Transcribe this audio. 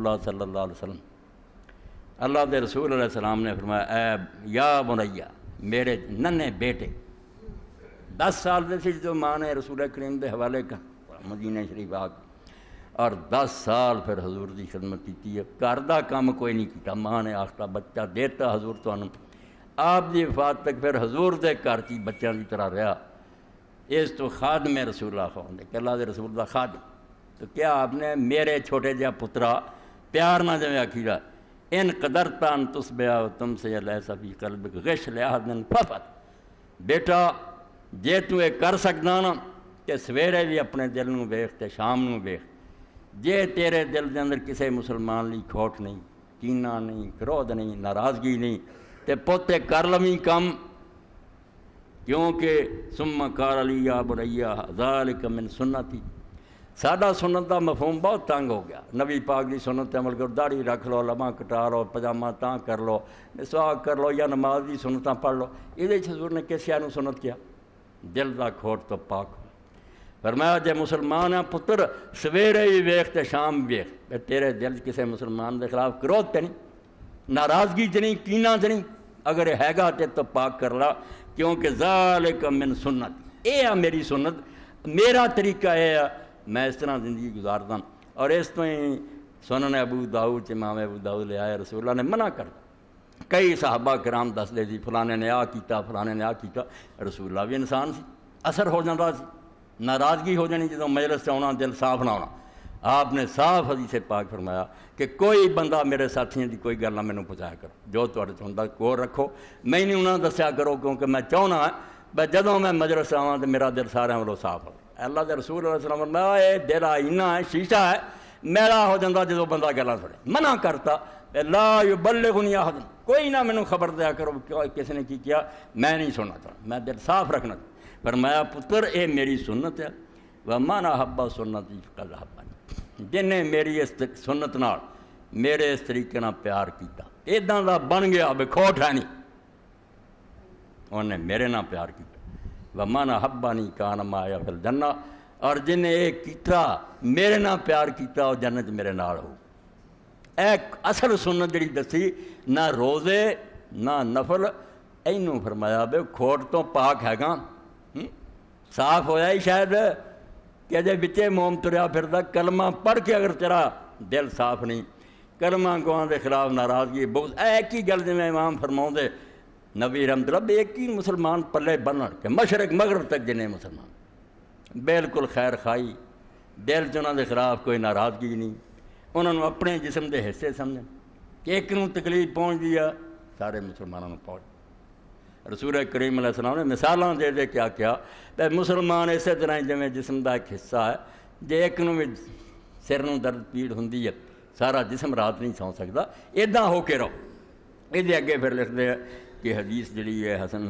اللہ صلی اللہ علیہ وسلم اللہ کے رسول علیہ السلام نے فرمایا اے یا بنیا میرے ننے بیٹے 10 سال دے سی جو ماں نے رسول کریم دے حوالے کا مدینہ شریف آ اور 10 سال پھر حضور دی خدمت کی ہے، گھر دا کام کوئی نہیں کیتا، ماں نے آختا بچہ دیتا حضور تو آپ دی وفات تک پھر حضور دے گھر کی بچوں کی طرح رہا، اس تو خادم رسول اللہ خواندے کہ اللہ دے رسول دا خادم، تو کیا آپ نے میرے چھوٹے جہا پترا پیار نہ جمع آخی رہا ان قدرتا ان تصبح تم سے لیسا فی قلبک غش لأحد ففت، بیٹا جے تو یہ کر سکتا نا کہ سویرے بھی اپنے دل نو ویخ تے شام نو ویخ، جے تیرے دل دے اندر کسے مسلمان لی کھوٹ نہیں، کینہ نہیں، کرودھ نہیں، ناراضگی نہیں، تے پوتے کر لویں کم، کیونکہ ثم قال لی یا بنیا ذالک من سنتی، ساڈا سنت دا مفہوم بہت تنگ ہو گیا، نبی پاک دی سنت عمل کرو، داڑھی رکھ لو، لمحہ کٹا لو، پجامہ تاں کر لو، مسواک کر لو یا نماز دی سنتاں پڑھ لو، یہ حضور نے کس شے سنت کیا؟ دل دا کھوٹ تو پاک ہو، فرمایا جے مسلمان ہیں پتر سویرے بھی ویخ تے شام ویخ، تیرے دل کسے مسلمان دے خلاف کرودھ تے نہیں، ناراضگی تے نہیں، کینہ تے نہیں، اگر ہے گا تے تو پاک کر لا، کیونکہ ذالک من سنت، اے ہے میری سنت، میرا طریقہ ہے میں اس طرح زندگی گزارتا ہوں، اور اس تو ہی سنن ابو داؤد امام ابو داؤد لے آئے رسول اللہ نے منع کر کئی صحابہ کرام دس دے دی فلانے نے آ کیتا فلانے نے آ کیتا، رسول اللہ بھی انسان سی، اثر ہو جاتا سی، ناراضگی ہو جانی جدوں مجلس سے آنا دل صاف نہ ہونا، آپ نے صاف حدیث پاک فرمایا کہ کوئی بندہ میرے ساتھیوں دی کوئی گل نہ مینوں پہنچایا کرو، جو تہاڈے چ ہوندا کول رکھو، میں نہیں انہاں دسیا کرو، کیونکہ میں چاہنا ہے جدوں میں مجلس سے آواں تے میرا دل سارے والوں صاف ہو، اللہ دے رسول علیہ السلام فرمایا اے دل آئینہ ہے، شیشہ ہے، میرا ہو جاتا جدوں بندہ گلاں سنے، منع کرتا لا یبلغنی احد، کوئی نہ مینوں خبر دیا کرو کس نے کی کیا، میں نہیں سننا چاہتا، میں دل صاف رکھنا چاہتا، فرمایا پتر اے میری سنت ہے، وَمَنْ أَحَبَّ سُنَّتِي فَقَدْ أَحَبَّنِي، جن نے میری اس سنت نال میرے اس طریقے نال پیار کیتا، اداں دا بن گیا بے کھوٹ ہے نہیں، انہیں میرے نال پیار کیتا، وَمَنْ أَحَبَّنِي كَانَ مَعِيَ فِي الْجَنَّةِ، اور جن نے یہ کیتا میرے نال پیار کیتا وہ جنت میرے نال ہو، ایک اصل سنت جڑی دسی، نہ روزے نہ نفل، اینوں فرمایا بے کھوٹ تو پاک ہے گا، صاف ہویا ہی شاید کہ جے بچے موم تریا پھردا، کلمہ پڑھ کے اگر تیرا دل صاف نہیں، کلمہ گواں دے خلاف ناراضگی بغض، ایک ہی گل جویں امام فرماؤں دے نبی رحمت اللہ، ایک ہی مسلمان پلے بنن کہ مشرق مغرب تک جنے مسلمان بالکل خیر خائی، دل چ انہاں دے خلاف کوئی ناراضگی نہیں، انہوں نے اپنے جسم دے حصے سمجھیں کہ ایک نوں تکلیف پہنچ دی ہے سارے مسلمانوں نے پہنچ، رسول کریم علیہ السلام نے مثالاں دے دے کیا کیا تے مسلمان اسی طرح جویں جسم دا ایک حصہ ہے، جے ایک نوں بھی سر نوں درد پیڑ ہوندی ہے سارا جسم رات نہیں سو سکتا، اداں ہو کے رہو، یہ اگے پھر لکھتے ہیں کہ حدیث جڑی ہے حسن